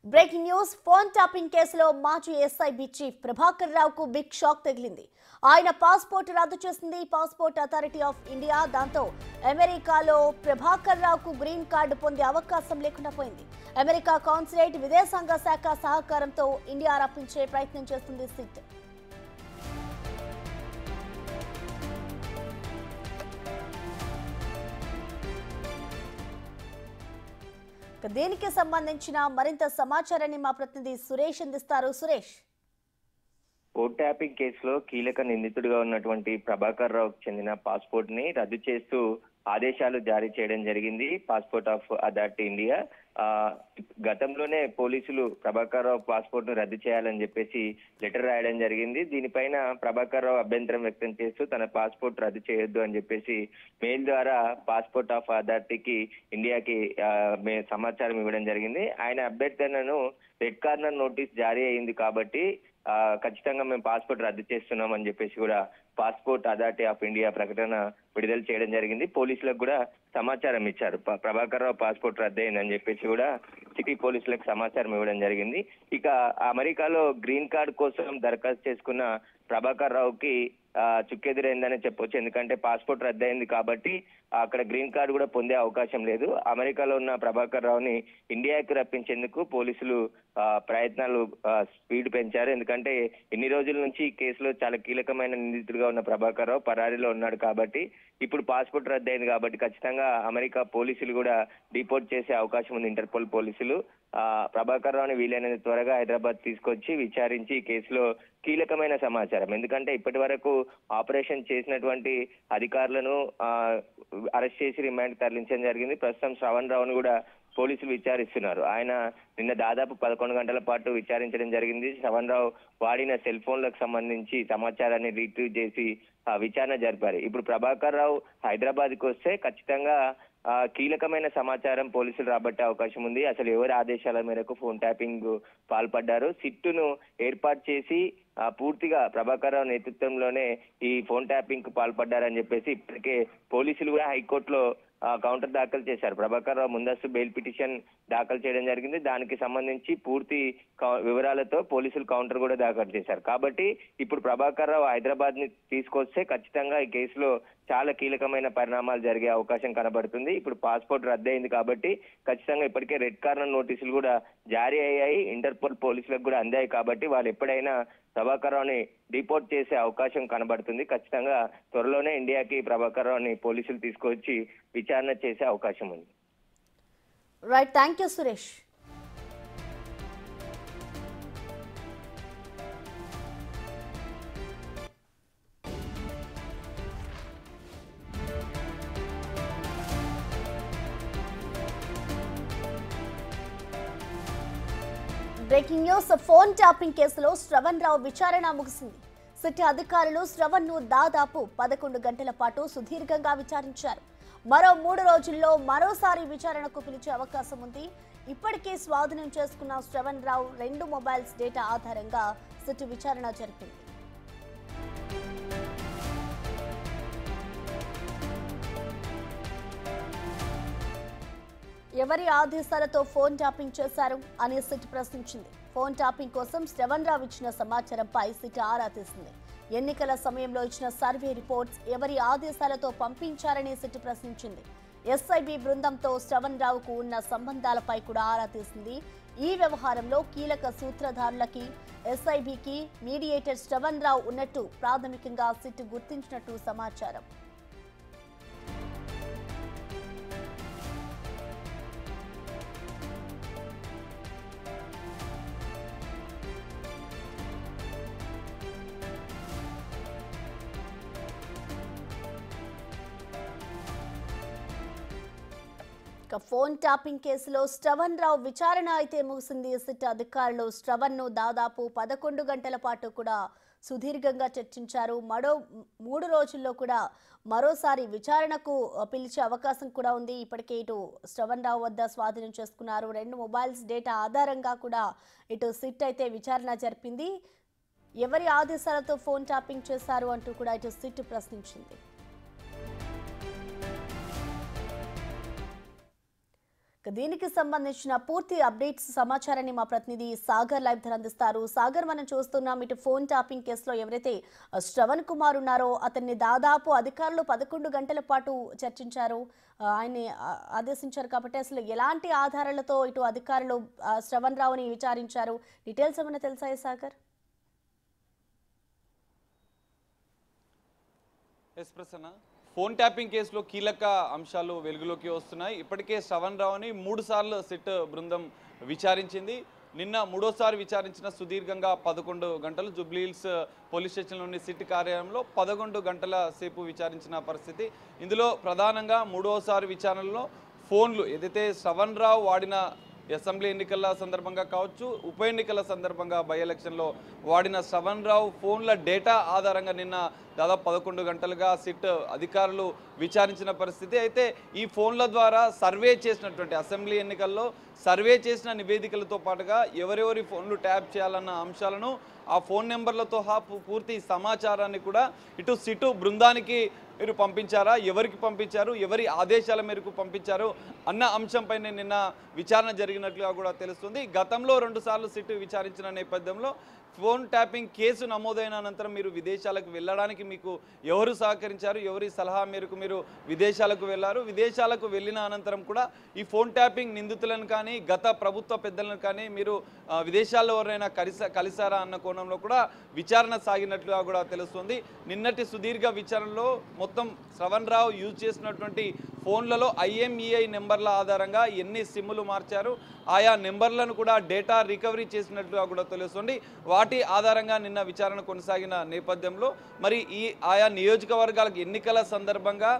Breaking news phone tapping కేసులో మాజీ SIB chief Prabhakar రావుకు బిగ్ షాక్ తగిలింది. ఆయన పాస్పోర్ట్ రద్దు చేసింది పాస్పోర్ట్ అథారిటీ ఆఫ్ ఇండియా. దాంతో అమెరికాలో ప్రభాకర్ రావుకు గ్రీన్ కార్డు పొందే అవకాశం లేకుండా పోయింది. అమెరికా కాన్సులేట్ విదేశాంగ శాఖ సహకారంతో ఇండియా రప్పించే ప్రయత్నం చేస్తుంది సిట్. దీనికి సంబంధించిన మరింత సమాచారాన్ని మా ప్రతినిధి సురేష్ అందిస్తారు. సురేష్, ఫోన్ ట్యాపింగ్ కేసులో కీలక నిందితుడిగా ఉన్నటువంటి ప్రభాకర్ రావుకు చెందిన పాస్పోర్ట్ ని రద్దు చేస్తూ ఆదేశాలు జారీ చేయడం జరిగింది పాస్పోర్ట్ ఆఫ్ అథారిటీ ఇండియా. గతంలోనే పోలీసులు ప్రభాకర్ రావు పాస్పోర్ట్ ను రద్దు చేయాలని చెప్పేసి లెటర్ రాయడం జరిగింది. దీనిపైన ప్రభాకర్ రావు అభ్యంతరం వ్యక్తం చేస్తూ తన పాస్పోర్ట్ రద్దు చేయొద్దు అని చెప్పేసి మెయిల్ ద్వారా పాస్పోర్ట్ ఆఫ్ అథారిటీకి ఇండియాకి సమాచారం ఇవ్వడం జరిగింది. ఆయన అభ్యర్థనను రెడ్ కార్నర్ నోటీస్ జారీ అయింది కాబట్టి ఖచ్చితంగా మేము పాస్పోర్ట్ రద్దు చేస్తున్నాం అని చెప్పేసి కూడా పాస్పోర్ట్ అథారిటీ ఆఫ్ ఇండియా ప్రకటన విడుదల చేయడం జరిగింది. పోలీసులకు కూడా సమాచారం ఇచ్చారు. ప్రభాకర్ రావు పాస్పోర్ట్ రద్దయిందని చెప్పేసి కూడా సిటీ పోలీసులకు సమాచారం ఇవ్వడం జరిగింది. ఇక అమెరికాలో గ్రీన్ కార్డ్ కోసం దరఖాస్తు చేసుకున్న ప్రభాకర్ రావుకి చుక్కెదురైందని చెప్పొచ్చు. ఎందుకంటే పాస్పోర్ట్ రద్దయింది కాబట్టి అక్కడ గ్రీన్ కార్డు కూడా పొందే అవకాశం లేదు. అమెరికాలో ఉన్న ప్రభాకర్ రావుని ఇండియాకి రప్పించేందుకు పోలీసులు ప్రయత్నాలు స్పీడ్ పెంచారు. ఎందుకంటే ఇన్ని రోజుల నుంచి ఈ కేసులో చాలా కీలకమైన నిందితుడిగా ఉన్న ప్రభాకర్ రావు పరారీలో ఉన్నాడు కాబట్టి ఇప్పుడు పాస్పోర్ట్ రద్దయింది కాబట్టి ఖచ్చితంగా అమెరికా పోలీసులు కూడా డిపోర్ట్ చేసే అవకాశం ఉంది. ఇంటర్పోల్ పోలీసులు ప్రభాకర్ రావుని వీలైనంత త్వరగా హైదరాబాద్ తీసుకొచ్చి విచారించి ఈ కేసులో కీలకమైన సమాచారం, ఎందుకంటే ఇప్పటి వరకు ఆపరేషన్ చేసినటువంటి అధికారులను అరెస్ట్ చేసి రిమాండ్ తరలించడం జరిగింది. ప్రస్తుతం శ్రవణ్ రావును కూడా పోలీసులు విచారిస్తున్నారు. ఆయన నిన్న దాదాపు 11 గంటల పాటు విచారించడం జరిగింది. శ్రవణ్ రావు వాడిన సెల్ ఫోన్లకు సంబంధించి సమాచారాన్ని రిట్రీవ్ చేసి విచారణ జరిపారు. ఇప్పుడు ప్రభాకర్ రావు హైదరాబాద్కి వస్తే ఖచ్చితంగా కీలకమైన సమాచారం పోలీసులు రాబట్టే అవకాశం ఉంది. అసలు ఎవరి ఆదేశాల మేరకు ఫోన్ ట్యాపింగ్ పాల్పడ్డారు, సిట్టును ఏర్పాటు చేసి పూర్తిగా ప్రభాకర్ రావు నేతృత్వంలోనే ఈ ఫోన్ ట్యాపింగ్ కు పాల్పడ్డారని చెప్పేసి ఇప్పటికే పోలీసులు కూడా హైకోర్టులో కౌంటర్ దాఖలు చేశారు. ప్రభాకర్ రావు ముందస్తు బెయిల్ పిటిషన్ దాఖలు చేయడం జరిగింది. దానికి సంబంధించి పూర్తి వివరాలతో పోలీసులు కౌంటర్ కూడా దాఖలు చేశారు. కాబట్టి ఇప్పుడు ప్రభాకర్ రావు హైదరాబాద్ ని తీసుకొస్తే ఖచ్చితంగా ఈ కేసులో చాలా కీలకమైన పరిణామాలు జరిగే అవకాశం కనబడుతుంది. ఇప్పుడు పాస్పోర్ట్ రద్దయింది కాబట్టి ఖచ్చితంగా ఇప్పటికే రెడ్ కార్నర్ నోటీసులు కూడా జారీ అయ్యాయి. ఇంటర్పోల్ పోలీసులకు కూడా అందాయి కాబట్టి వాళ్ళు ఎప్పుడైనా ప్రభాకర్ రావుని డిపోర్ట్ చేసే అవకాశం కనబడుతుంది. ఖచ్చితంగా త్వరలోనే ఇండియాకి ప్రభాకర్ రావుని పోలీసులు తీసుకొచ్చి విచారణ చేసే అవకాశం ఉంది. Right, thank you Suresh. Breaking news phone tapping కేసులో శ్రవణ్ రావు విచారణ ముగిసింది. సిటీ అధికారులు శ్రవణ్ ను దాదాపు 11 గంటల పాటు సుదీర్ఘంగా విచారించారు. మరో 3 రోజుల్లో మరోసారి విచారణకు పిలిచే అవకాశం ఉంది. ఇప్పటికే స్వాధీనం చేసుకున్న శ్రవణ్ రావు 2 మొబైల్స్ డేటా ఆధారంగా సిటీ విచారణ జరిపింది. ఎవరి ఆదేశాలతో ఫోన్ ట్యాపింగ్ చేశారు అని సిట్ ప్రశ్నించింది. ఫోన్ ట్యాపింగ్ కోసం శ్రవణ్ రావు ఇచ్చిన సమాచారంపై సిట్ ఆరా తీసింది. ఎన్నికల సమయంలో ఇచ్చిన సర్వే రిపోర్ట్స్ ఎవరి ఆదేశాలతో పంపించారని సిట్ ప్రశ్నించింది. ఎస్ఐబి బృందంతో శ్రవణ్ రావుకు ఉన్న సంబంధాలపై కూడా ఆరా తీసింది. ఈ వ్యవహారంలో కీలక సూత్రధారులకి ఎస్ఐబికి మీడియేటర్ శ్రవణ్ రావు ఉన్నట్టు ప్రాథమికంగా సిట్ గుర్తించినట్టు సమాచారం. ఫోన్ ట్యాపింగ్ కేసులో శ్రవణ్ రావు విచారణ అయితే ముగిసింది. సిట్ అధికారులు శ్రవణ్ ను దాదాపు 11 గంటల పాటు కూడా సుదీర్ఘంగా చర్చించారు. మరో 3 రోజుల్లో కూడా మరోసారి విచారణకు పిలిచే అవకాశం కూడా ఉంది. ఇప్పటికే ఇటు శ్రవణ్ రావు వద్ద స్వాధీనం చేసుకున్నారు. 2 మొబైల్స్ డేటా ఆధారంగా కూడా ఇటు సిట్ అయితే విచారణ జరిపింది. ఎవరి ఆదేశాలతో ఫోన్ ట్యాపింగ్ చేశారు అంటూ కూడా ఇటు సిట్ ప్రశ్నించింది. దీనికి సంబంధించిన పూర్తి అప్డేట్స్ సమాచారాన్ని మా ప్రతినిధి సాగర్ లైవ్ ధర అందిస్తారు. సాగర్, మనం చూస్తున్నాం ఇటు ఫోన్ ట్యాపింగ్ కేసులో ఎవరైతే శ్రవణ్ కుమార్ ఉన్నారో అతన్ని దాదాపు అధికారులు 11 గంటల పాటు చర్చించారు, ఆయన్ని ఆదేశించారు. కాబట్టి అసలు ఎలాంటి ఆధారాలతో ఇటు అధికారులు శ్రవణ్ రావుని విచారించారు? డీటెయిల్స్ ఏమైనా తెలుసాయి సాగర్? ప్రసన్న, ఫోన్ ట్యాపింగ్ కేసులో కీలక అంశాలు వెలుగులోకి వస్తున్నాయి. ఇప్పటికే శ్రవణ్ రావుని 3 సార్లు సిట్ బృందం విచారించింది. నిన్న 3వసారి విచారించిన సుదీర్ఘంగా 11 గంటలు జూబ్లీహిల్స్ పోలీస్ స్టేషన్లోని సిట్ కార్యాలయంలో 11 గంటల సేపు విచారించిన పరిస్థితి. ఇందులో ప్రధానంగా 3వసారి విచారణలో ఫోన్లు ఏదైతే శ్రవణ్ రావు వాడిన అసెంబ్లీ ఎన్నికల సందర్భంగా కావచ్చు, ఉప ఎన్నికల సందర్భంగా బై ఎలక్షన్లో వాడిన శ్రవణ్ రావు ఫోన్ల డేటా ఆధారంగా నిన్న దాదాపు 11 గంటలుగా సిట్ అధికారులు విచారించిన పరిస్థితి. అయితే ఈ ఫోన్ల ద్వారా సర్వే చేసినటువంటి అసెంబ్లీ ఎన్నికల్లో సర్వే చేసిన నివేదికలతో పాటుగా ఎవరెవరి ఫోన్లు ట్యాప్ చేయాలన్న అంశాలను, ఆ ఫోన్ నెంబర్లతో పూర్తి సమాచారాన్ని కూడా ఇటు సిట్ బృందానికి మీరు పంపించారా, ఎవరికి పంపించారు, ఎవరి ఆదేశాల మేరకు పంపించారు అన్న అంశంపైనే నిన్న విచారణ జరిగినట్లుగా కూడా తెలుస్తుంది. గతంలో 2 సార్లు సిట్ విచారించిన నేపథ్యంలో ఫోన్ ట్యాపింగ్ కేసు నమోదైన అనంతరం మీరు విదేశాలకు వెళ్ళడానికి మీకు ఎవరు సహకరించారు, ఎవరి సలహా మేరకు మీరు విదేశాలకు వెళ్ళారు, విదేశాలకు వెళ్ళిన అనంతరం కూడా ఈ ఫోన్ ట్యాపింగ్ నిందితులను కానీ గత ప్రభుత్వ పెద్దలను కానీ మీరు విదేశాల్లో ఎవరైనా కలిసారా అన్న కోణంలో కూడా విచారణ సాగినట్లుగా కూడా తెలుస్తుంది. నిన్నటి సుదీర్ఘ విచారణలో మొత్తం శ్రవణ్ రావు యూజ్ చేసినటువంటి ఫోన్లలో IMEI నెంబర్ల ఆధారంగా ఎన్ని సిమ్ములు మార్చారు, ఆయా నెంబర్లను కూడా డేటా రికవరీ చేసినట్లుగా కూడా తెలుస్తుంది. వాటి ఆధారంగా నిన్న విచారణ కొనసాగిన నేపథ్యంలో మరి ఈ ఆయా నియోజకవర్గాలకు ఎన్నికల సందర్భంగా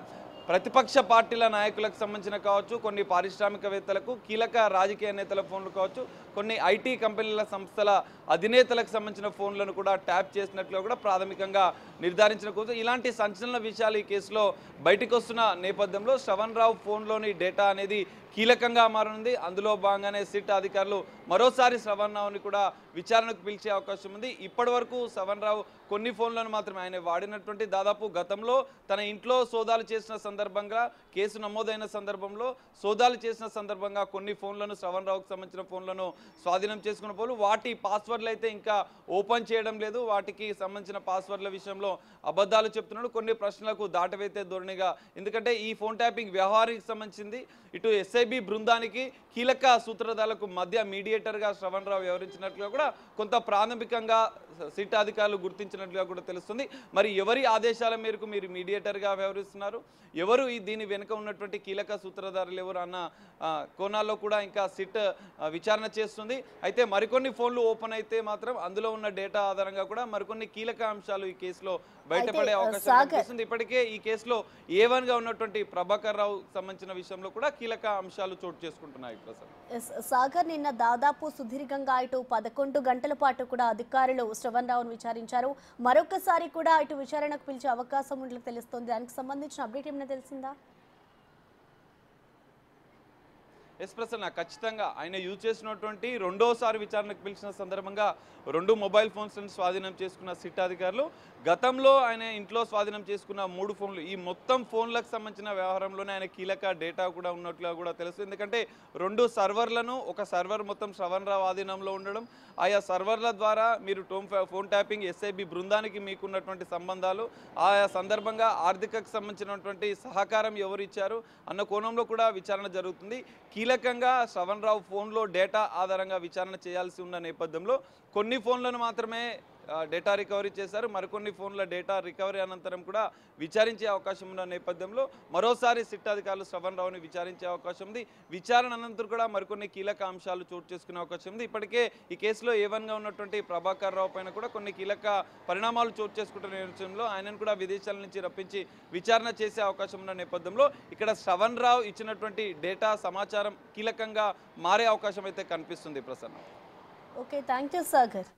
ప్రతిపక్ష పార్టీల నాయకులకు సంబంధించిన కావచ్చు, కొన్ని పారిశ్రామికవేత్తలకు, కీలక రాజకీయ నేతల ఫోన్లు కావచ్చు, కొన్ని IT కంపెనీల సంస్థల అధినేతలకు సంబంధించిన ఫోన్లను కూడా ట్యాప్ చేసినట్లు కూడా ప్రాథమికంగా నిర్ధారించిన కోసం ఇలాంటి సంచలన విషయాలు ఈ కేసులో బయటకు వస్తున్న నేపథ్యంలో శ్రవణ్ రావు ఫోన్లోని డేటా అనేది కీలకంగా మారనుంది. అందులో భాగంగానే సిట్ అధికారులు మరోసారి శ్రవణ్ రావుని కూడా విచారణకు పిలిచే అవకాశం ఉంది. ఇప్పటి వరకు శ్రవణ్ రావు కొన్ని ఫోన్లను మాత్రమే ఆయన వాడినటువంటి దాదాపు గతంలో తన ఇంట్లో సోదాలు చేసిన సందర్భంగా, కేసు నమోదైన సందర్భంలో సోదాలు చేసిన సందర్భంగా కొన్ని ఫోన్లను శ్రవణ్ రావుకు సంబంధించిన ఫోన్లను స్వాధీనం చేసుకున్న పోలు వాటి పాస్వర్డ్లు అయితే ఇంకా ఓపెన్ చేయడం లేదు. వాటికి సంబంధించిన పాస్వర్డ్ల విషయంలో అబద్ధాలు చెప్తున్నాడు. కొన్ని ప్రశ్నలకు దాటవేతే ధోరణిగా, ఎందుకంటే ఈ ఫోన్ ట్యాపింగ్ వ్యవహారానికి సంబంధించింది ఇటు SIB బృందానికి కీలక సూత్రధారులకు మధ్య మీడియేటర్గా శ్రవణ్ రావు వ్యవహరించినట్లుగా కూడా కొంత ప్రాథమికంగా సిట్ అధికారులు గుర్తించినట్లుగా కూడా తెలుస్తుంది. మరి ఎవరి ఆదేశాల మేరకు మీరు మీడియేటర్గా వ్యవహరిస్తున్నారు, ఎవరు దీని వెనుక ఉన్నటువంటి కీలక సూత్రధారులు ఎవరు అన్న కోణాల్లో కూడా ఇంకా సిట్ విచారణ చేస్తుంది. అయితే మరికొన్ని ఫోన్లు ఓపెన్ అయితే మాత్రం అందులో ఉన్న డేటా ఆధారంగా కూడా మరికొన్ని కీలక అంశాలు ఈ కేసులో బయటపడే అవకాశం కనిపిస్తుంది. ఇప్పటికే ఈ కేసులో A1గా ఉన్నటువంటి ప్రభాకర్ రావు సంబంధించిన విషయంలో కూడా కీలక అంశాలు చోటు చేసుకుంటున్నాయి. సాగర్, నిన్న దాదాపు సుదీర్ఘంగా ఇటు 11 గంటల పాటు కూడా అధికారులు శ్రవణ్ రావును విచారించారు. మరొకసారి కూడా ఇటు విచారణకు పిలిచే అవకాశం ఉన్నట్లు తెలుస్తోంది. దానికి సంబంధించిన అప్డేట్ ఏమైనా తెలిసిందా? ప్రసన్న, ఖచ్చితంగా ఆయన యూజ్ చేసినటువంటి 2వసారి విచారణకు పిలిచిన సందర్భంగా 2 మొబైల్ ఫోన్స్లను స్వాధీనం చేసుకున్న సిట్ అధికారులు గతంలో ఆయన ఇంట్లో స్వాధీనం చేసుకున్న 3 ఫోన్లు, ఈ మొత్తం ఫోన్లకు సంబంధించిన వ్యవహారంలోనే ఆయన కీలక డేటా కూడా ఉన్నట్లుగా కూడా తెలుస్తుంది. ఎందుకంటే 2 సర్వర్లను, ఒక సర్వర్ మొత్తం శ్రవణ్ రావు ఆధీనంలో ఉండడం, ఆయా సర్వర్ల ద్వారా మీరు ఫోన్ ట్యాపింగ్ SIB బృందానికి మీకున్నటువంటి సంబంధాలు, ఆయా సందర్భంగా ఆర్థికకు సంబంధించినటువంటి సహకారం ఎవరు ఇచ్చారు అన్న కోణంలో కూడా విచారణ జరుగుతుంది. కీలకంగా శ్రవణ్ రావు ఫోన్లో డేటా ఆధారంగా విచారణ చేయాల్సి ఉన్న నేపథ్యంలో కొన్ని ఫోన్లను మాత్రమే డేటా రికవరీ చేశారు. మరికొన్ని ఫోన్ల డేటా రికవరీ అనంతరం కూడా విచారించే అవకాశం ఉన్న నేపథ్యంలో మరోసారి సిట్ అధికారులు శ్రవణ్ రావుని విచారించే అవకాశం ఉంది. విచారణ అనంతరం కూడా మరికొన్ని కీలక అంశాలు చోటు చేసుకునే అవకాశం ఉంది. ఇప్పటికే ఈ కేసులో A1గా ఉన్నటువంటి ప్రభాకర్ రావు పైన కూడా కొన్ని కీలక పరిణామాలు చోటు చేసుకుంటున్న నేపథ్యంలో ఆయనను కూడా విదేశాల నుంచి రప్పించి విచారణ చేసే అవకాశం ఉన్న నేపథ్యంలో ఇక్కడ శ్రవణ్ రావు ఇచ్చినటువంటి డేటా సమాచారం కీలకంగా మారే అవకాశం అయితే కనిపిస్తుంది. Prasanna, okay, thank you Sagar.